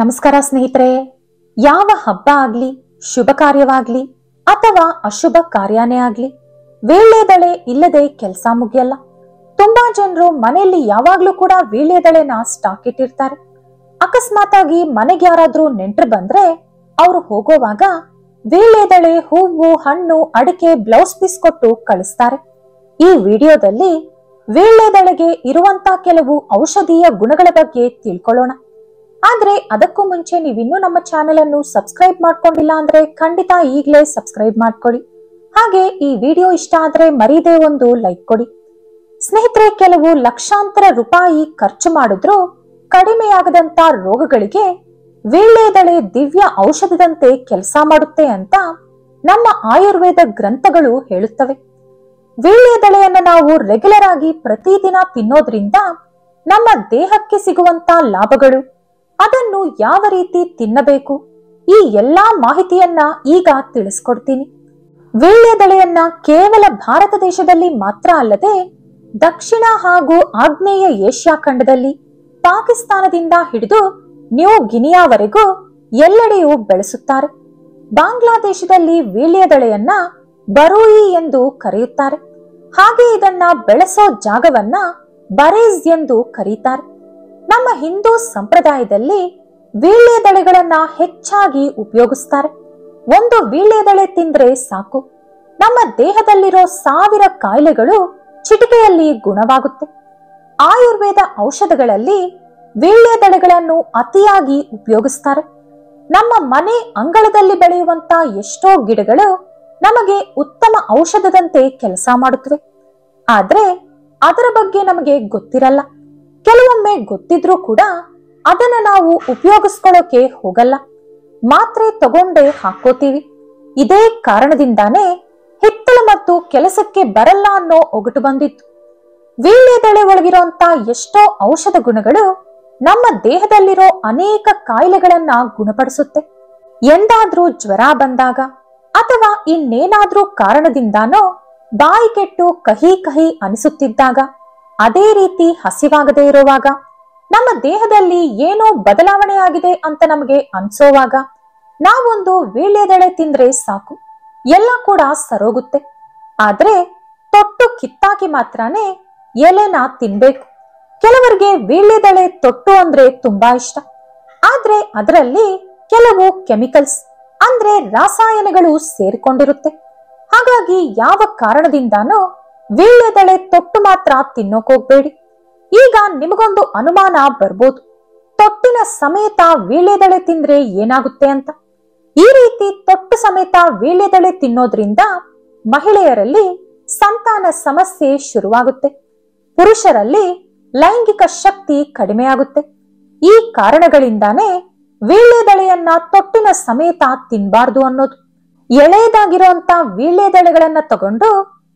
ನಮಸ್ಕಾರ ಸ್ನೇಹಿತರೆ, ಯಾವ ಹಬ್ಬ ಆಗ್ಲಿ, ಶುಭ ಕಾರ್ಯವಾಗ್ಲಿ ಅಥವಾ ಅಶುಭ ಕಾರ್ಯನೇ ಆಗ್ಲಿ, ವೀಳ್ಯದೆಲೆ ಇಲ್ಲದೆ ಕೆಲಸ ಮುಗಿಯಲ್ಲ. ತುಂಬಾ ಜನರು ಮನೆಯಲ್ಲಿ ಯಾವಾಗ್ಲೂ ಕೂಡ ವೀಳ್ಯದೆಲೆನ ಸ್ಟಾಕ್ ಇಟ್ಟಿರ್ತಾರೆ. ಅಕಸ್ಮಾತ್ ಆಗಿ ಮನೆಗೆ ಯಾರಾದ್ರೂ ನೆಂಟರು ಬಂದ್ರೆ ಅವರು ಹೋಗೋವಾಗ ವೀಳ್ಯದೆಲೆ, ಹೂವು, ಹಣ್ಣು, ಅಡಿಕೆ, ಬ್ಲೌಸ್ ಪೀಸ್ ಕೊಟ್ಟು ಕಳಿಸ್ತಾರೆ. ಈ ವಿಡಿಯೋದಲ್ಲಿ ವೀಳ್ಯದೆಲೆಗೆ ಇರುವಂತ ಕೆಲವು ಔಷಧೀಯ ಗುಣಗಳ ಬಗ್ಗೆ ತಿಳ್ಕೊಳ್ಳೋಣ. ಆದ್ರೆ ಅದಕ್ಕೂ ಮುಂಚೆ ನೀವಿನ್ನೂ ನಮ್ಮ ಚಾನೆಲ್ ಅನ್ನು ಸಬ್ಸ್ಕ್ರೈಬ್ ಮಾಡ್ಕೊಂಡಿಲ್ಲ ಅಂದ್ರೆ ಖಂಡಿತ ಈಗಲೇ ಸಬ್ಸ್ಕ್ರೈಬ್ ಮಾಡ್ಕೊಳ್ಳಿ. ಹಾಗೆ ಈ ವಿಡಿಯೋ ಇಷ್ಟ ಆದ್ರೆ ಮರೀದೆ ಒಂದು ಲೈಕ್ ಕೊಡಿ. ಸ್ನೇಹಿತರೆ, ಕೆಲವು ಲಕ್ಷಾಂತರ ರೂಪಾಯಿ ಖರ್ಚು ಮಾಡಿದ್ರು ಕಡಿಮೆಯಾಗದಂತ ರೋಗಗಳಿಗೆ ವೀಳ್ಯದೆಲೆ ದಿವ್ಯ ಔಷಧದಂತೆ ಕೆಲಸ ಮಾಡುತ್ತೆ ಅಂತ ನಮ್ಮ ಆಯುರ್ವೇದ ಗ್ರಂಥಗಳು ಹೇಳುತ್ತವೆ. ವೀಳ್ಯದೆಲೆಯನ್ನು ನಾವು ರೆಗ್ಯುಲರ್ ಆಗಿ ಪ್ರತಿದಿನ ತಿನ್ನೋದ್ರಿಂದ ನಮ್ಮ ದೇಹಕ್ಕೆ ಸಿಗುವಂತ ಲಾಭಗಳು, ಅದನ್ನು ಯಾವ ರೀತಿ ತಿನ್ನಬೇಕು, ಈ ಎಲ್ಲಾ ಮಾಹಿತಿಯನ್ನ ಈಗ ತಿಳಿಸ್ಕೊಡ್ತೀನಿ. ವೀಳ್ಯದೆಲೆಯನ್ನ ಕೇವಲ ಭಾರತ ದೇಶದಲ್ಲಿ ಮಾತ್ರ ಅಲ್ಲದೆ ದಕ್ಷಿಣ ಹಾಗೂ ಆಗ್ನೇಯ ಏಷ್ಯಾ ಖಂಡದಲ್ಲಿ ಪಾಕಿಸ್ತಾನದಿಂದ ಹಿಡಿದು ನ್ಯೂ ಗಿನಿಯಾವರೆಗೂ ಎಲ್ಲೆಡೆಯೂ ಬೆಳೆಸುತ್ತಾರೆ. ಬಾಂಗ್ಲಾದೇಶದಲ್ಲಿ ವೀಳ್ಯದೆಲೆಯನ್ನ ಬರೂಯಿ ಎಂದು ಕರೆಯುತ್ತಾರೆ. ಹಾಗೆ ಇದನ್ನ ಬೆಳೆಸೋ ಜಾಗವನ್ನ ಬರೇಜ್ ಎಂದು ಕರೀತಾರೆ. ನಮ್ಮ ಹಿಂದೂ ಸಂಪ್ರದಾಯದಲ್ಲಿ ವೀಳ್ಯದೆಲೆಗಳನ್ನ ಹೆಚ್ಚಾಗಿ ಉಪಯೋಗಿಸ್ತಾರೆ. ಒಂದು ವೀಳ್ಯದೆಲೆ ತಿಂದ್ರೆ ಸಾಕು, ನಮ್ಮ ದೇಹದಲ್ಲಿರೋ 1000 ಕಾಯಿಲೆಗಳು ಚಿಟಿಕೆಯಲ್ಲಿ ಗುಣವಾಗುತ್ತೆ. ಆಯುರ್ವೇದ ಔಷಧಗಳಲ್ಲಿ ವೀಳ್ಯದೆಲೆಗಳನ್ನು ಅತಿಯಾಗಿ ಉಪಯೋಗಿಸ್ತಾರೆ. ನಮ್ಮ ಮನೆ ಅಂಗಳದಲ್ಲಿ ಬೆಳೆಯುವಂತ ಎಷ್ಟೋ ಗಿಡಗಳು ನಮಗೆ ಉತ್ತಮ ಔಷಧದಂತೆ ಕೆಲಸ ಮಾಡುತ್ತವೆ. ಆದ್ರೆ ಅದರ ಬಗ್ಗೆ ನಮಗೆ ಗೊತ್ತಿರಲ್ಲ. ಕೆಲವೊಮ್ಮೆ ಗೊತ್ತಿದ್ರೂ ಕೂಡ ಅದನ್ನ ನಾವು ಉಪಯೋಗಿಸ್ಕೊಳ್ಳೋಕೆ ಹೋಗಲ್ಲ, ಮಾತ್ರೆ ತಗೊಂಡೇ ಹಾಕೋತೀವಿ. ಇದೇ ಕಾರಣದಿಂದಾನೇ ಹಿತ್ತಲು ಮತ್ತು ಕೆಲಸಕ್ಕೆ ಬರಲ್ಲ ಅನ್ನೋ ಒಗಟು ಬಂದಿತ್ತು. ವೀಳ್ಯದೆಲೆ ಒಳಗಿರುವಂತ ಎಷ್ಟೋ ಔಷಧ ಗುಣಗಳು ನಮ್ಮ ದೇಹದಲ್ಲಿರೋ ಅನೇಕ ಕಾಯಿಲೆಗಳನ್ನ ಗುಣಪಡಿಸುತ್ತೆ. ಎಂದಾದ್ರೂ ಜ್ವರ ಬಂದಾಗ ಅಥವಾ ಇನ್ನೇನಾದ್ರೂ ಕಾರಣದಿಂದಾನೋ ಬಾಯಿ ಕೆಟ್ಟು ಕಹಿ ಕಹಿ ಅನಿಸುತ್ತಿದ್ದಾಗ, ಅದೇ ರೀತಿ ಹಸಿವಾಗದೇ ಇರುವಾಗ, ನಮ್ಮ ದೇಹದಲ್ಲಿ ಏನೋ ಬದಲಾವಣೆ ಆಗಿದೆ ಅಂತ ನಮಗೆ ಅನ್ಸೋವಾಗ ನಾವೊಂದು ವೀಳ್ಯದೆಲೆ ತಿಂದ್ರೆ ಸಾಕು, ಎಲ್ಲ ಕೂಡ ಸರೋಗುತ್ತೆ. ಆದ್ರೆ ತೊಟ್ಟು ಕಿತ್ತಾಕಿ ಮಾತ್ರನೇ ಎಲೆನ ತಿನ್ಬೇಕು. ಕೆಲವರಿಗೆ ವೀಳ್ಯದೆಲೆ ತೊಟ್ಟು ಅಂದ್ರೆ ತುಂಬಾ ಇಷ್ಟ. ಆದ್ರೆ ಅದರಲ್ಲಿ ಕೆಲವು ಕೆಮಿಕಲ್ಸ್ ಅಂದ್ರೆ ರಾಸಾಯನಿಕಗಳು ಸೇರಿಕೊಂಡಿರುತ್ತೆ. ಹಾಗಾಗಿ ಯಾವ ಕಾರಣದಿಂದಾನೋ ವೀಳ್ಯದೆಲೆ ತೊಟ್ಟು ಮಾತ್ರ ತಿನ್ನೋಕ್ ಹೋಗ್ಬೇಡಿ. ಈಗ ನಿಮಗೊಂದು ಅನುಮಾನ ಬರ್ಬೋದು, ತೊಟ್ಟಿನ ಸಮೇತ ವೀಳ್ಯದೆಲೆ ತಿಂದ್ರೆ ಏನಾಗುತ್ತೆ ಅಂತ. ಈ ರೀತಿ ತೊಟ್ಟು ಸಮೇತ ವೀಳ್ಯದೆಲೆ ತಿನ್ನೋದ್ರಿಂದ ಮಹಿಳೆಯರಲ್ಲಿ ಸಂತಾನ ಸಮಸ್ಯೆ ಶುರುವಾಗುತ್ತೆ. ಪುರುಷರಲ್ಲಿ ಲೈಂಗಿಕ ಶಕ್ತಿ ಕಡಿಮೆಯಾಗುತ್ತೆ. ಈ ಕಾರಣಗಳಿಂದಾನೇ ವೀಳ್ಯದೆಲೆಯನ್ನ ತೊಟ್ಟಿನ ಸಮೇತ ತಿನ್ಬಾರ್ದು ಅನ್ನೋದು. ಎಳೆಯದಾಗಿರುವಂತ ವೀಳ್ಯದೆಲೆಗಳನ್ನ ತಗೊಂಡು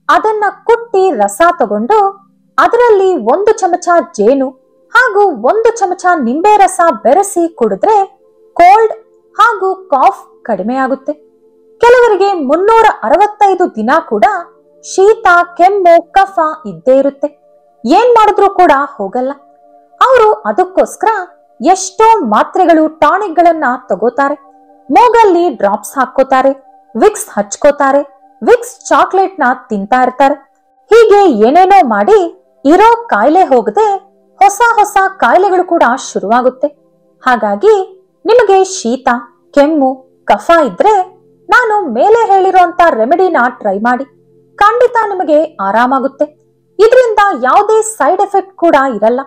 ಅದನ್ನ ಕುಟ್ಟಿ ರಸ ತಗೊಂಡು ಅದರಲ್ಲಿ 1 ಚಮಚ ಜೇನು ಹಾಗೂ 1 ಚಮಚ ನಿಂಬೆ ರಸ ಬೆರೆಸಿ ಕುಡಿದ್ರೆ ಕೋಲ್ಡ್ ಹಾಗೂ ಕಾಫ್ ಕಡಿಮೆಯಾಗುತ್ತೆ. ಕೆಲವರಿಗೆ 365 ದಿನ ಕೂಡ ಶೀತ, ಕೆಮ್ಮು, ಕಫ ಇದ್ದೇ ಇರುತ್ತೆ. ಏನ್ ಮಾಡಿದ್ರೂ ಕೂಡ ಹೋಗಲ್ಲ. ಅವರು ಅದಕ್ಕೋಸ್ಕರ ಎಷ್ಟೋ ಮಾತ್ರೆಗಳು, ಟಾನಿಕ್ ಗಳನ್ನ ತಗೋತಾರೆ. ಮೂಗಲ್ಲಿ ಡ್ರಾಪ್ಸ್ ಹಾಕೋತಾರೆ, ವಿಕ್ಸ್ ಹಚ್ಕೋತಾರೆ, ವಿಕ್ಸ್ ಚಾಕ್ಲೇಟ್ ನ ತಿಂತಾ ಇರ್ತಾರೆ. ಹೀಗೆ ಏನೇನೋ ಮಾಡಿ ಇರೋ ಕಾಯಿಲೆ ಹೋಗದೆ ಹೊಸ ಹೊಸ ಕಾಯಿಲೆಗಳು ಕೂಡ ಶುರುವಾಗುತ್ತೆ. ಹಾಗಾಗಿ ನಿಮಗೆ ಶೀತ, ಕೆಮ್ಮು, ಕಫ ಇದ್ರೆ ನಾನು ಮೇಲೆ ಹೇಳಿರುವಂತ ರೆಮಿಡಿನ ಟ್ರೈ ಮಾಡಿ, ಖಂಡಿತ ನಿಮಗೆ ಆರಾಮಾಗುತ್ತೆ. ಇದರಿಂದ ಯಾವುದೇ ಸೈಡ್ ಎಫೆಕ್ಟ್ ಕೂಡ ಇರಲ್ಲ.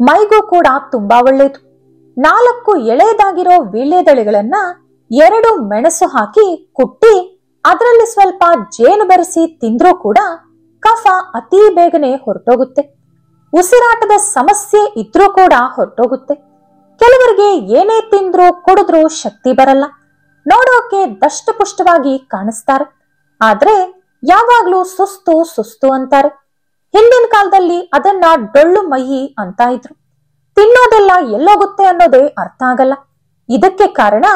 ಮೈಗೂ ಕೂಡ ತುಂಬಾ ಒಳ್ಳೆಯದು. 4 ಎಳೆದಾಗಿರೋ ವೀಳ್ಯದೆಲೆಗಳನ್ನ 2 ಮೆಣಸು ಹಾಕಿ ಕುಟ್ಟಿ ಅದರಲ್ಲಿ ಸ್ವಲ್ಪ ಜೇನು ಬೆರೆಸಿ ತಿಂದ್ರೂ ಕೂಡ ಕಫ ಅತಿ ಬೇಗನೆ ಹೊರಟೋಗುತ್ತೆ. ಉಸಿರಾಟದ ಸಮಸ್ಯೆ ಇದ್ರೂ ಕೂಡ ಹೊರಟೋಗುತ್ತೆ. ಕೆಲವರಿಗೆ ಏನೇ ತಿಂದ್ರೂ ಕುಡಿದ್ರೂ ಶಕ್ತಿ ಬರಲ್ಲ, ನೋಡೋಕೆ ದಷ್ಟಪುಷ್ಟವಾಗಿ ಕಾಣಿಸ್ತಾರೆ. ಆದ್ರೆ ಯಾವಾಗ್ಲೂ ಸುಸ್ತು ಸುಸ್ತು ಅಂತಾರೆ. ಹಿಂದಿನ ಕಾಲದಲ್ಲಿ ಅದನ್ನ ಡೊಳ್ಳು ಮೈಯಿ ಅಂತ ಇದ್ರು. ತಿನ್ನೋದೆಲ್ಲ ಎಲ್ಲೋಗುತ್ತೆ ಅನ್ನೋದೇ ಅರ್ಥ ಆಗಲ್ಲ. ಇದಕ್ಕೆ ಕಾರಣ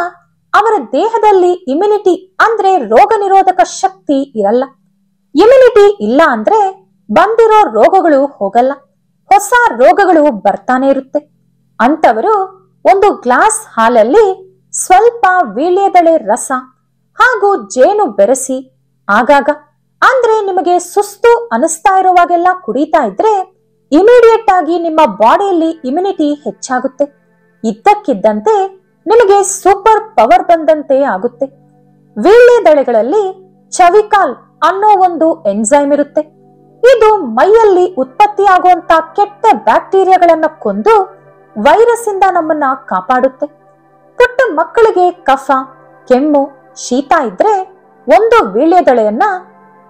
ಅವರ ದೇಹದಲ್ಲಿ ಇಮ್ಯುನಿಟಿ ಅಂದ್ರೆ ರೋಗ ನಿರೋಧಕ ಶಕ್ತಿ ಇರಲ್ಲ. ಇಮ್ಯುನಿಟಿ ಇಲ್ಲ ಅಂದ್ರೆ ಬಂದಿರೋ ರೋಗಗಳು ಹೋಗಲ್ಲ, ಹೊಸ ರೋಗಗಳು ಬರ್ತಾನೆ ಇರುತ್ತೆ. ಅಂತವರು ಒಂದು ಗ್ಲಾಸ್ ಹಾಲಲ್ಲಿ ಸ್ವಲ್ಪ ವೀಳ್ಯದೆಲೆ ರಸ ಹಾಗೂ ಜೇನು ಬೆರೆಸಿ ಆಗಾಗ, ಅಂದ್ರೆ ನಿಮಗೆ ಸುಸ್ತು ಅನಿಸ್ತಾ ಇರುವಾಗೆಲ್ಲ ಕುಡಿತಾ ಇದ್ರೆ ಇಮಿಡಿಯೇಟ್ ಆಗಿ ನಿಮ್ಮ ಬಾಡಿಯಲ್ಲಿ ಇಮ್ಯುನಿಟಿ ಹೆಚ್ಚಾಗುತ್ತೆ. ಇದ್ದಕ್ಕಿದ್ದಂತೆ ನಿಮಗೆ ಸೂಪರ್ ಪವರ್ ಬಂದಂತೆ ಆಗುತ್ತೆ. ವೀಳ್ಯದೆಳೆಗಳಲ್ಲಿ ಚವಿಕಾಲ್ ಅನ್ನೋ ಒಂದು ಎನ್ಸೈಮ್ ಇರುತ್ತೆ. ಇದು ಮೈಯಲ್ಲಿ ಉತ್ಪತ್ತಿಯಾಗುವಂತ ಕೆಟ್ಟ ಬ್ಯಾಕ್ಟೀರಿಯಾಗಳನ್ನ ಕೊಂದು ವೈರಸ್ ಇಂದ ನಮ್ಮನ್ನ ಕಾಪಾಡುತ್ತೆ. ಪುಟ್ಟ ಮಕ್ಕಳಿಗೆ ಕಫ, ಕೆಮ್ಮು, ಶೀತ ಇದ್ರೆ ಒಂದು ವೀಳ್ಯದೆಳೆಯನ್ನ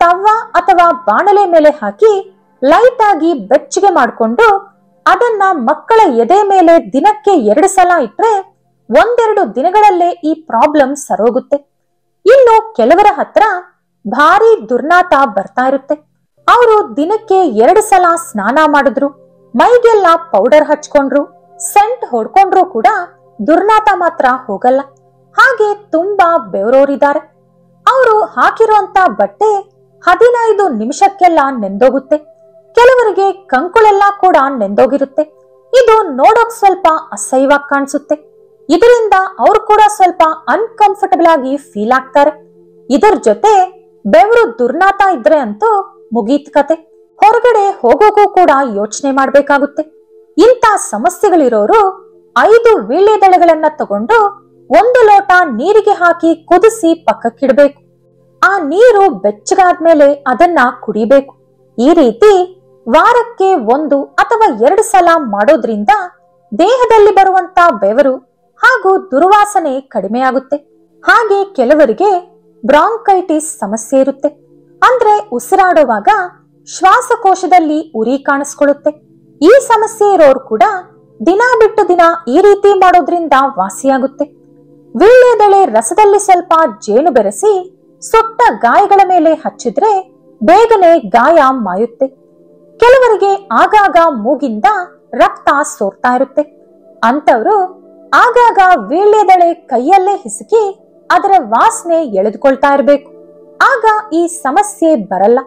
ತವ ಅಥವಾ ಬಾಣಲೆ ಮೇಲೆ ಹಾಕಿ ಲೈಟ್ ಆಗಿ ಬೆಚ್ಚಗೆ ಮಾಡಿಕೊಂಡು ಅದನ್ನ ಮಕ್ಕಳ ಎದೆ ಮೇಲೆ ದಿನಕ್ಕೆ 2 ಸಲ ಇಟ್ರೆ 1-2 ದಿನಗಳಲ್ಲೇ ಈ ಪ್ರಾಬ್ಲಮ್ ಸರೋಗುತ್ತೆ. ಇನ್ನು ಕೆಲವರ ಹತ್ರ ಭಾರಿ ದುರ್ನಾತ ಬರ್ತಾ ಇರುತ್ತೆ. ಅವರು ದಿನಕ್ಕೆ 2 ಸಲ ಸ್ನಾನ ಮಾಡಿದ್ರು, ಮೈಗೆಲ್ಲ ಪೌಡರ್ ಹಚ್ಕೊಂಡ್ರು, ಸೆಂಟ್ ಹೊಡ್ಕೊಂಡ್ರು ಕೂಡ ದುರ್ನಾತ ಮಾತ್ರ ಹೋಗಲ್ಲ. ಹಾಗೆ ತುಂಬಾ ಬೆವರೋರಿದ್ದಾರೆ. ಅವರು ಹಾಕಿರುವಂತ ಬಟ್ಟೆ 15 ನಿಮಿಷಕ್ಕೆಲ್ಲ ನೆಂದೋಗುತ್ತೆ. ಕೆಲವರಿಗೆ ಕಂಕುಳೆಲ್ಲ ಕೂಡ ನೆಂದೋಗಿರುತ್ತೆ. ಇದು ನೋಡೋಕ್ ಸ್ವಲ್ಪ ಅಸಹ್ಯವಾಗಿ ಕಾಣಿಸುತ್ತೆ. ಇದರಿಂದ ಅವ್ರು ಕೂಡ ಸ್ವಲ್ಪ ಅನ್ಕಂಫರ್ಟಬಲ್ ಆಗಿ ಫೀಲ್ ಆಗ್ತಾರೆ. ಇದರ ಜೊತೆ ಬೆವರು ದುರ್ನಾತ ಇದ್ರೆ ಅಂತೂ ಮುಗೀತ್ ಕತೆ. ಹೊರಗಡೆ ಹೋಗೋಗೂ ಕೂಡ ಯೋಚನೆ ಮಾಡ್ಬೇಕಾಗುತ್ತೆ. ಇಂಥ ಸಮಸ್ಯೆಗಳಿರೋರು 5 ವೀಳ್ಯದೆಳೆಗಳನ್ನ ತಗೊಂಡು 1 ಲೋಟ ನೀರಿಗೆ ಹಾಕಿ ಕುದಿಸಿ ಪಕ್ಕಕ್ಕಿಡ್ಬೇಕು. ಆ ನೀರು ಬೆಚ್ಚಗಾದ್ಮೇಲೆ ಅದನ್ನ ಕುಡಿಬೇಕು. ಈ ರೀತಿ ವಾರಕ್ಕೆ 1 ಅಥವಾ 2 ಸಲ ಮಾಡೋದ್ರಿಂದ ದೇಹದಲ್ಲಿ ಬರುವಂತ ಬೆವರು ಹಾಗೂ ದುರ್ವಾಸನೆ ಕಡಿಮೆಯಾಗುತ್ತೆ. ಹಾಗೆ ಕೆಲವರಿಗೆ ಬ್ರಾಂಕೈಟಿಸ್ ಸಮಸ್ಯೆ ಇರುತ್ತೆ. ಅಂದ್ರೆ ಉಸಿರಾಡುವಾಗ ಶ್ವಾಸಕೋಶದಲ್ಲಿ ಉರಿ ಕಾಣಿಸ್ಕೊಳ್ಳುತ್ತೆ. ಈ ಸಮಸ್ಯೆ ಇರೋರು ಕೂಡ ದಿನ ಬಿಟ್ಟು ದಿನ ಈ ರೀತಿ ಮಾಡೋದ್ರಿಂದ ವಾಸಿಯಾಗುತ್ತೆ. ವೀಳ್ಯದೆಲೆ ರಸದಲ್ಲಿ ಸ್ವಲ್ಪ ಜೇನು ಬೆರೆಸಿ ಸುಟ್ಟ ಗಾಯಗಳ ಮೇಲೆ ಹಚ್ಚಿದ್ರೆ ಬೇಗನೆ ಗಾಯ ಮಾಯುತ್ತೆ. ಕೆಲವರಿಗೆ ಆಗಾಗ ಮೂಗಿಂದ ರಕ್ತ ಸೋರ್ತಾ ಇರುತ್ತೆ. ಅಂತವರು ಆಗಾಗ ವೀಳ್ಯದೆಲೆ ಕೈಯಲ್ಲೇ ಹಿಸುಕಿ ಅದರ ವಾಸನೆ ಎಳೆದುಕೊಳ್ತಾ ಇರಬೇಕು. ಆಗ ಈ ಸಮಸ್ಯೆ ಬರಲ್ಲ.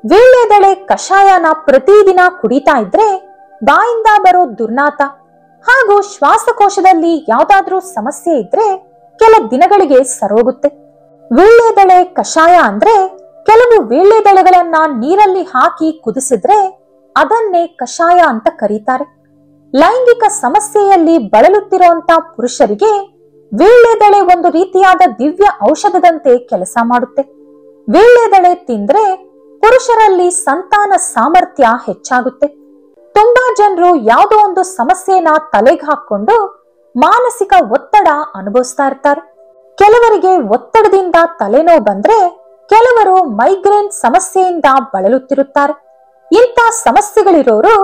ವೀಳ್ಯದೆಲೆ ಕಷಾಯನ ಪ್ರತಿದಿನ ಕುಡಿತಾ ಇದ್ರೆ ಬಾಯಿಂದ ಬರೋ ದುರ್ನಾತ ಹಾಗೂ ಶ್ವಾಸಕೋಶದಲ್ಲಿ ಯಾವ್ದಾದ್ರೂ ಸಮಸ್ಯೆ ಇದ್ರೆ ಕೆಲ ದಿನಗಳಿಗೆ ಸರೋಗುತ್ತೆ. ವೀಳ್ಯದೆಲೆ ಕಷಾಯ ಅಂದ್ರೆ ಕೆಲವು ವೀಳ್ಯದೆಳೆಗಳನ್ನ ನೀರಲ್ಲಿ ಹಾಕಿ ಕುದಿಸಿದ್ರೆ ಅದನ್ನೇ ಕಷಾಯ ಅಂತ ಕರೀತಾರೆ. ಲೈಂಗಿಕ ಸಮಸ್ಯೆಯಲ್ಲಿ ಬಳಲುತ್ತಿರುವಂತ ಪುರುಷರಿಗೆ ವೀಳ್ಯದೆಳೆ ಒಂದು ರೀತಿಯಾದ ದಿವ್ಯ ಔಷಧದಂತೆ ಕೆಲಸ ಮಾಡುತ್ತೆ. ವೀಳ್ಯದೆಳೆ ತಿಂದ್ರೆ ಪುರುಷರಲ್ಲಿ ಸಂತಾನ ಸಾಮರ್ಥ್ಯ ಹೆಚ್ಚಾಗುತ್ತೆ. ತುಂಬಾ ಜನರು ಯಾವುದೋ ಒಂದು ಸಮಸ್ಯೆನ ತಲೆಗೆ ಹಾಕೊಂಡು ಮಾನಸಿಕ ಒತ್ತಡ ಅನುಭವಿಸ್ತಾ ಇರ್ತಾರೆ. ಕೆಲವರಿಗೆ ಒತ್ತಡದಿಂದ ತಲೆನೋವು ಬಂದ್ರೆ ಕೆಲವರು ಮೈಗ್ರೇನ್ ಸಮಸ್ಯೆಯಿಂದ ಬಳಲುತ್ತಿರುತ್ತಾರೆ. ಇಂಥ ಸಮಸ್ಯೆಗಳಿರೋರು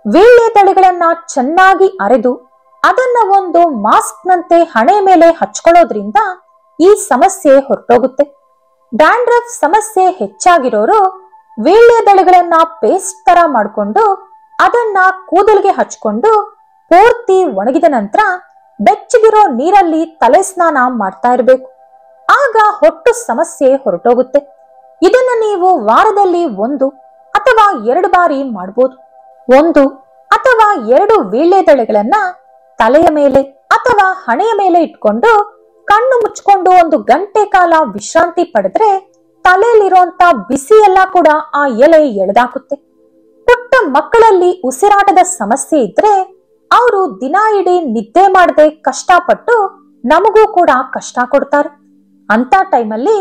ವೀಳ್ಯದೆಳೆಗಳನ್ನ ಚೆನ್ನಾಗಿ ಅರೆದು ಅದನ್ನ ಒಂದು ಮಾಸ್ಕ್ ನಂತೆ ಹಣೆ ಮೇಲೆ ಹಚ್ಕೊಳ್ಳೋದ್ರಿಂದ ಈ ಸಮಸ್ಯೆ ಹೊರಟೋಗುತ್ತೆ. ಡ್ಯಾಂಡ್ರಫ್ ಸಮಸ್ಯೆ ಹೆಚ್ಚಾಗಿರೋರು ವೀಳ್ಯದೆಳೆಗಳನ್ನ ಪೇಸ್ಟ್ ತರ ಮಾಡ್ಕೊಂಡು ಅದನ್ನ ಕೂದಲಿಗೆ ಹಚ್ಕೊಂಡು ಪೂರ್ತಿ ಒಣಗಿದ ನಂತರ ಬೆಚ್ಚಗಿರೋ ನೀರಲ್ಲಿ ತಲೆ ಸ್ನಾನ ಮಾಡ್ತಾ ಇರಬೇಕು. ಆಗ ಹೊಟ್ಟು ಸಮಸ್ಯೆ ಹೊರಟೋಗುತ್ತೆ. ಇದನ್ನ ನೀವು ವಾರದಲ್ಲಿ 1 ಅಥವಾ 2 ಬಾರಿ ಮಾಡಬಹುದು. 1 ಅಥವಾ 2 ವೀಳ್ಯದೆಳೆಗಳನ್ನ ತಲೆಯ ಮೇಲೆ ಅಥವಾ ಹಣೆಯ ಮೇಲೆ ಇಟ್ಕೊಂಡು ಕಣ್ಣು ಮುಚ್ಕೊಂಡು 1 ಗಂಟೆ ಕಾಲ ವಿಶ್ರಾಂತಿ ಪಡೆದ್ರೆ ತಲೆಯಲ್ಲಿರುವಂತ ಬಿಸಿ ಎಲ್ಲ ಕೂಡ ಆ ಎಲೆ ಎಳೆದಾಕುತ್ತೆ. ಪುಟ್ಟ ಮಕ್ಕಳಲ್ಲಿ ಉಸಿರಾಟದ ಸಮಸ್ಯೆ ಇದ್ರೆ ಅವರು ದಿನ ಇಡೀ ನಿದ್ದೆ ಮಾಡದೆ ಕಷ್ಟಪಟ್ಟು ನಮಗೂ ಕೂಡ ಕಷ್ಟ ಕೊಡ್ತಾರೆ. ಅಂತ ಟೈಮಲ್ಲಿ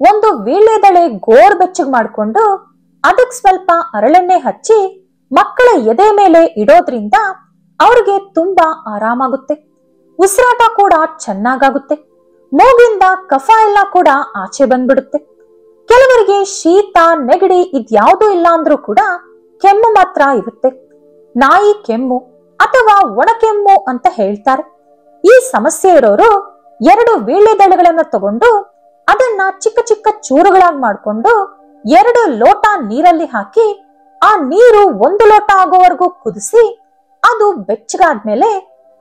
1 ವೀಳ್ಯದೆಳೆ ಗೋರ್ ಬೆಚ್ಚಗ್ ಮಾಡ್ಕೊಂಡು ಅದಕ್ಕೆ ಸ್ವಲ್ಪ ಹರಳೆಣ್ಣೆ ಹಚ್ಚಿ ಮಕ್ಕಳ ಎದೆ ಮೇಲೆ ಇಡೋದ್ರಿಂದ ಅವ್ರಿಗೆ ತುಂಬಾ ಆರಾಮಾಗುತ್ತೆ. ಉಸಿರಾಟ ಕೂಡ ಚೆನ್ನಾಗಾಗುತ್ತೆ. ಮೂಗಿಂದ ಕಫ ಎಲ್ಲ ಕೂಡ ಆಚೆ ಬಂದ್ಬಿಡುತ್ತೆ. ಕೆಲವರಿಗೆ ಶೀತ, ನೆಗಡಿ ಇದ್ಯಾವುದೂ ಇಲ್ಲ ಅಂದ್ರೂ ಕೂಡ ಕೆಮ್ಮು ಮಾತ್ರ ಇರುತ್ತೆ. ನಾಯಿ ಕೆಮ್ಮು ಅಥವಾ ಒಣಕೆಮ್ಮು ಅಂತ ಹೇಳ್ತಾರೆ. ಈ ಸಮಸ್ಯೆ ಇರೋರು 2 ವೀಳ್ಯದೆಳೆಗಳನ್ನ ತಗೊಂಡು ಅದನ್ನ ಚಿಕ್ಕ ಚಿಕ್ಕ ಚೂರುಗಳಾಗಿ ಮಾಡ್ಕೊಂಡು 2 ಲೋಟ ನೀರಲ್ಲಿ ಹಾಕಿ ಆ ನೀರು 1 ಲೋಟ ಆಗೋವರೆಗೂ ಕುದಿಸಿ ಅದು ಬೆಚ್ಚಗಾದ್ಮೇಲೆ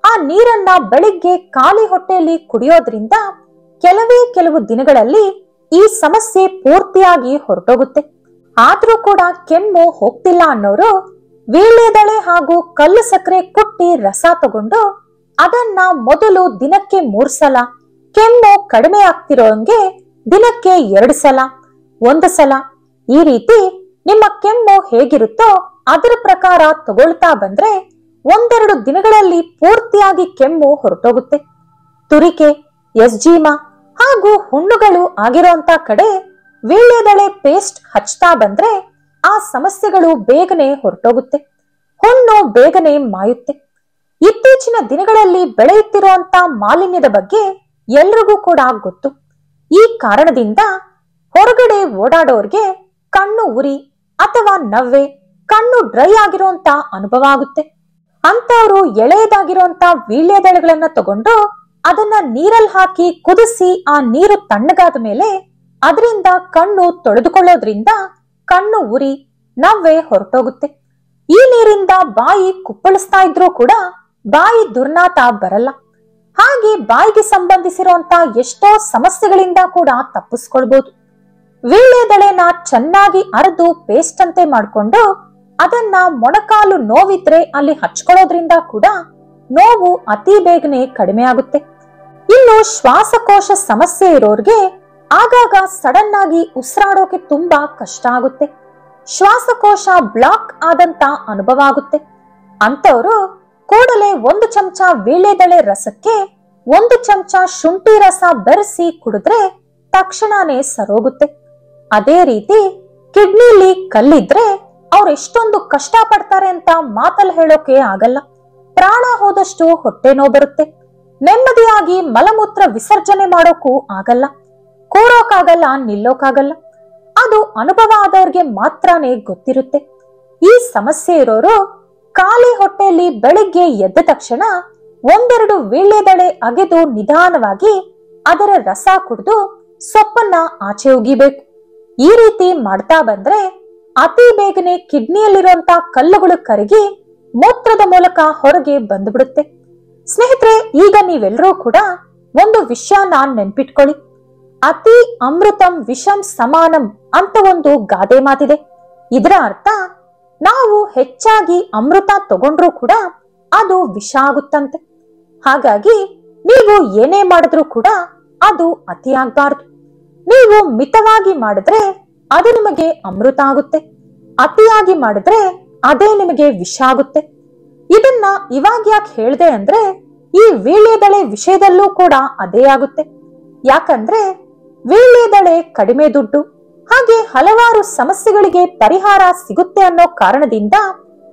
ಆ ನೀರನ್ನ ಬೆಳಿಗ್ಗೆ ಖಾಲಿ ಹೊಟ್ಟೆಯಲ್ಲಿ ಕುಡಿಯೋದ್ರಿಂದ ಕೆಲವು ದಿನಗಳಲ್ಲಿ ಈ ಸಮಸ್ಯೆ ಪೂರ್ತಿಯಾಗಿ ಹೊರಟೋಗುತ್ತೆ. ಆದ್ರೂ ಕೂಡ ಕೆಮ್ಮು ಹೋಗ್ತಿಲ್ಲ ಅನ್ನೋರು ವೀಳ್ಯದೆಳೆ ಹಾಗೂ ಕಲ್ಲು ಸಕ್ಕರೆ ಕುಟ್ಟಿ ರಸ ತಗೊಂಡು ಅದನ್ನ ಮೊದಲು ದಿನಕ್ಕೆ 3 ಸಲ, ಕೆಮ್ಮು ಕಡಿಮೆ ಆಗ್ತಿರೋಂಗೆ ದಿನಕ್ಕೆ 2 ಸಲ, 1 ಸಲ, ಈ ರೀತಿ ನಿಮ್ಮ ಕೆಮ್ಮು ಹೇಗಿರುತ್ತೋ ಅದರ ಪ್ರಕಾರ ತಗೊಳ್ತಾ ಬಂದ್ರೆ 1-2 ದಿನಗಳಲ್ಲಿ ಪೂರ್ತಿಯಾಗಿ ಕೆಮ್ಮು ಹೊರಟೋಗುತ್ತೆ. ತುರಿಕೆ, ಎಸ್ಜಿಮಾ ಹಾಗೂ ಹುಣ್ಣುಗಳು ಆಗಿರೋಂತ ಕಡೆ ವೀಳ್ಯದೆಲೆ ಪೇಸ್ಟ್ ಹಚ್ತಾ ಬಂದ್ರೆ ಆ ಸಮಸ್ಯೆಗಳು ಬೇಗನೆ ಹೊರಟೋಗುತ್ತೆ, ಹುಣ್ಣು ಬೇಗನೆ ಮಾಯುತ್ತೆ. ಇತ್ತೀಚಿನ ದಿನಗಳಲ್ಲಿ ಬೆಳೆಯುತ್ತಿರುವಂತ ಮಾಲಿನ್ಯದ ಬಗ್ಗೆ ಎಲ್ರಿಗೂ ಕೂಡ ಗೊತ್ತು. ಈ ಕಾರಣದಿಂದ ಹೊರಗಡೆ ಓಡಾಡೋರ್ಗೆ ಕಣ್ಣು ಉರಿ ಅಥವಾ ನವ್ವೆ, ಕಣ್ಣು ಡ್ರೈ ಆಗಿರುವಂತ ಅನುಭವ ಆಗುತ್ತೆ. ಅಂತವರು ಎಳೆಯದಾಗಿರುವಂತ ವೀಳ್ಯದೆಲೆಗಳನ್ನ ತಗೊಂಡು ಅದನ್ನ ನೀರಲ್ಲಿ ಹಾಕಿ ಕುದಿಸಿ ಆ ನೀರು ತಣ್ಣಗಾದ ಮೇಲೆ ಅದರಿಂದ ಕಣ್ಣು ತೊಳೆದುಕೊಳ್ಳೋದ್ರಿಂದ ಕಣ್ಣು ಉರಿ, ನವ್ವೆ ಹೊರಟೋಗುತ್ತೆ. ಈ ನೀರಿಂದ ಬಾಯಿ ಕುಪ್ಪಳಿಸ್ತಾ ಇದ್ರೂ ಕೂಡ ಬಾಯಿ ದುರ್ನಾತ ಬರಲ್ಲ. ಹಾಗೆ ಬಾಯಿಗೆ ಸಂಬಂಧಿಸಿರುವಂತ ಎಷ್ಟೋ ಸಮಸ್ಯೆಗಳಿಂದ ಕೂಡ ತಪ್ಪಿಸ್ಕೊಳ್ಬಹುದು. ವೀಳ್ಯದೆಲೆನ ಚೆನ್ನಾಗಿ ಅರೆದು ಪೇಸ್ಟ್ ಅಂತೆ ಮಾಡ್ಕೊಂಡು ಅದನ್ನ ಮೊಣಕಾಲು ನೋವಿದ್ರೆ ಅಲ್ಲಿ ಹಚ್ಕೊಳ್ಳೋದ್ರಿಂದ ಕೂಡ ನೋವು ಅತಿ ಬೇಗನೆ ಕಡಿಮೆ ಆಗುತ್ತೆ. ಇನ್ನು ಶ್ವಾಸಕೋಶ ಸಮಸ್ಯೆ ಇರೋರ್ಗೆ ಆಗಾಗ ಸಡನ್ ಆಗಿ ಉಸಿರಾಡೋಕೆ ತುಂಬಾ ಕಷ್ಟ ಆಗುತ್ತೆ, ಶ್ವಾಸಕೋಶ ಬ್ಲಾಕ್ ಆದಂತ ಅನುಭವ ಆಗುತ್ತೆ. ಅಂತವರು ಕೂಡಲೇ 1 ಚಮಚ ವೀಳ್ಯದೆಲೆ ರಸಕ್ಕೆ 1 ಚಮಚ ಶುಂಠಿ ರಸ ಬೆರೆಸಿ ಕುಡಿದ್ರೆ ತಕ್ಷಣನೇ ಸರೋಗುತ್ತೆ. ಅದೇ ರೀತಿ ಕಿಡ್ನಿಲಿ ಕಲ್ಲಿದ್ರೆ ಅವ್ರು ಎಷ್ಟೊಂದು ಕಷ್ಟ ಪಡ್ತಾರೆ ಅಂತ ಮಾತಲ್ಲಿ ಹೇಳೋಕೆ ಆಗಲ್ಲ. ಪ್ರಾಣ ಹೋದಷ್ಟು ಹೊಟ್ಟೆ ನೋವು ಬರುತ್ತೆ, ನೆಮ್ಮದಿಯಾಗಿ ಮಲಮೂತ್ರ ವಿಸರ್ಜನೆ ಮಾಡೋಕೂ ಆಗಲ್ಲ, ಕೂರೋಕಾಗಲ್ಲ, ನಿಲ್ಲೋಕಾಗಲ್ಲ. ಅದು ಅನುಭವ ಆದವ್ರಿಗೆ ಮಾತ್ರನೇ ಗೊತ್ತಿರುತ್ತೆ. ಈ ಸಮಸ್ಯೆ ಇರೋರು ಖಾಲಿ ಹೊಟ್ಟೆಯಲ್ಲಿ ಬೆಳಿಗ್ಗೆ ಎದ್ದ ತಕ್ಷಣ 1-2 ವೀಳ್ಯದೆಲೆ ಅಗೆದು ನಿಧಾನವಾಗಿ ಅದರ ರಸ ಕುಡಿದು ಸೊಪ್ಪನ್ನ ಆಚೆ ಉಗಿಬೇಕು. ಈ ರೀತಿ ಮಾಡ್ತಾ ಬಂದ್ರೆ ಅತಿ ಬೇಗನೆ ಕಿಡ್ನಿಯಲ್ಲಿರುವಂತ ಕಲ್ಲುಗಳು ಕರಗಿ ಮೂತ್ರದ ಮೂಲಕ ಹೊರಗೆ ಬಂದ್ಬಿಡುತ್ತೆ. ಸ್ನೇಹಿತರೆ, ಈಗ ನೀವೆಲ್ಲರೂ ಕೂಡ ಒಂದು ವಿಷಯನ ನೆನ್ಪಿಟ್ಕೊಳ್ಳಿ. ಅತಿ ಅಮೃತಂ ವಿಷಂ ಸಮಾನಂ ಅಂತ ಒಂದು ಗಾದೆ ಮಾತಿದೆ. ಇದರ ಅರ್ಥ ನಾವು ಹೆಚ್ಚಾಗಿ ಅಮೃತ ತಗೊಂಡ್ರೂ ಕೂಡ ಅದು ವಿಷ ಆಗುತ್ತಂತೆ. ಹಾಗಾಗಿ ನೀವು ಏನೇ ಮಾಡಿದ್ರೂ ಕೂಡ ಅದು ಅತಿ ಆಗ್ಬಾರ್ದು. ನೀವು ಮಿತವಾಗಿ ಮಾಡಿದ್ರೆ ಅದು ನಿಮಗೆ ಅಮೃತ ಆಗುತ್ತೆ, ಅತಿಯಾಗಿ ಮಾಡಿದ್ರೆ ಅದೇ ನಿಮಗೆ ವಿಷ ಆಗುತ್ತೆ. ಇದನ್ನ ಇವಾಗ ಯಾಕೆ ಹೇಳ್ದೆ ಅಂದ್ರೆ ಈ ವೀಳ್ಯದೆಲೆ ವಿಷಯದಲ್ಲೂ ಕೂಡ ಅದೇ ಆಗುತ್ತೆ. ಯಾಕಂದ್ರೆ ವೀಳ್ಯದೆಲೆ ಕಡಿಮೆ ದುಡ್ಡು, ಹಾಗೆ ಹಲವಾರು ಸಮಸ್ಯೆಗಳಿಗೆ ಪರಿಹಾರ ಸಿಗುತ್ತೆ ಅನ್ನೋ ಕಾರಣದಿಂದ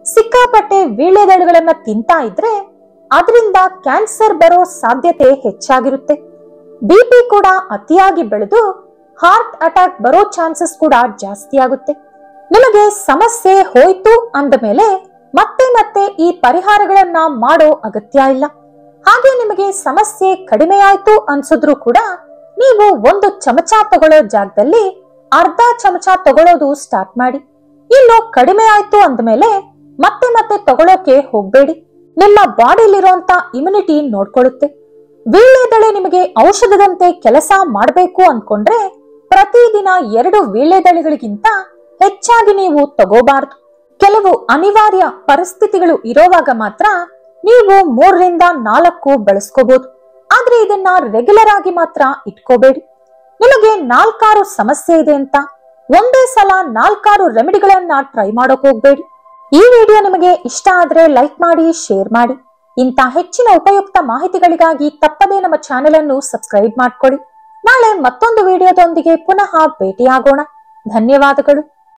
ಸಿಕ್ಕಾಪಟ್ಟೆ ವೀಳ್ಯದೆಲೆಗಳನ್ನ ತಿಂತಾ ಇದ್ರೆ ಅದರಿಂದ ಕ್ಯಾನ್ಸರ್ ಬರೋ ಸಾಧ್ಯತೆ ಹೆಚ್ಚಾಗಿರುತ್ತೆ. ಬಿಪಿ ಕೂಡ ಅತಿಯಾಗಿ ಬೆಳೆದು ಹಾರ್ಟ್ ಅಟ್ಯಾಕ್ ಬರೋ ಚಾನ್ಸಸ್ ಕೂಡ ಜಾಸ್ತಿ ಆಗುತ್ತೆ. ನಿಮಗೆ ಸಮಸ್ಯೆ ಹೋಯ್ತು ಅಂದ ಮೇಲೆ ಮತ್ತೆ ಮತ್ತೆ ಈ ಪರಿಹಾರಗಳನ್ನ ಮಾಡೋ ಅಗತ್ಯ ಇಲ್ಲ. ಹಾಗೆ ನಿಮಗೆ ಸಮಸ್ಯೆ ಕಡಿಮೆ ಆಯ್ತು ಅನ್ಸಿದ್ರು ಕೂಡ ನೀವು 1 ಚಮಚ ತಗೊಳ್ಳೋ ಜಾಗದಲ್ಲಿ ಅರ್ಧ ಚಮಚ ತಗೊಳ್ಳೋದು ಸ್ಟಾರ್ಟ್ ಮಾಡಿ. ಇನ್ನು ಕಡಿಮೆ ಆಯ್ತು ಅಂದ್ಮೇಲೆ ಮತ್ತೆ ಮತ್ತೆ ತಗೊಳ್ಳೋಕೆ ಹೋಗ್ಬೇಡಿ. ನಿಮ್ಮ ಬಾಡಿಲಿರುವಂತ ಇಮ್ಯುನಿಟಿ ನೋಡ್ಕೊಳ್ಳುತ್ತೆ. ವೀಳ್ಯದೆಲೆ ನಿಮಗೆ ಔಷಧದಂತೆ ಕೆಲಸ ಮಾಡಬೇಕು ಅನ್ಕೊಂಡ್ರೆ ಪ್ರತಿದಿನ 2 ವೀಳ್ಯದೆಲೆಗಳಿಗಿಂತ ಹೆಚ್ಚಾಗಿ ನೀವು ತಗೋಬಾರ್ದು. ಕೆಲವು ಅನಿವಾರ್ಯ ಪರಿಸ್ಥಿತಿಗಳು ಇರೋವಾಗ ಮಾತ್ರ ನೀವು 3ರಿಂದ 4 ಬಳಸ್ಕೋಬಹುದು. ಆದ್ರೆ ಇದನ್ನ ರೆಗ್ಯುಲರ್ ಆಗಿ ಮಾತ್ರ ಇಟ್ಕೋಬೇಡಿ. ನಿಮಗೆ 4-6 ಸಮಸ್ಯೆ ಇದೆ ಅಂತ ಒಂದೇ ಸಲ 4-6 ರೆಮಿಡಿಗಳನ್ನ ಟ್ರೈ ಮಾಡೋಕ್ ಹೋಗ್ಬೇಡಿ. ಈ ವಿಡಿಯೋ ನಿಮಗೆ ಇಷ್ಟ ಆದ್ರೆ ಲೈಕ್ ಮಾಡಿ, ಶೇರ್ ಮಾಡಿ. ಇಂಥ ಹೆಚ್ಚಿನ ಉಪಯುಕ್ತ ಮಾಹಿತಿಗಳಿಗಾಗಿ ತಪ್ಪದೇ ನಮ್ಮ ಚಾನೆಲ್ ಅನ್ನು ಸಬ್ಸ್ಕ್ರೈಬ್ ಮಾಡ್ಕೊಳ್ಳಿ. ನಾಳೆ ಮತ್ತೊಂದು ವಿಡಿಯೋದೊಂದಿಗೆ ಪುನಃ ಭೇಟಿಯಾಗೋಣ. ಧನ್ಯವಾದಗಳು.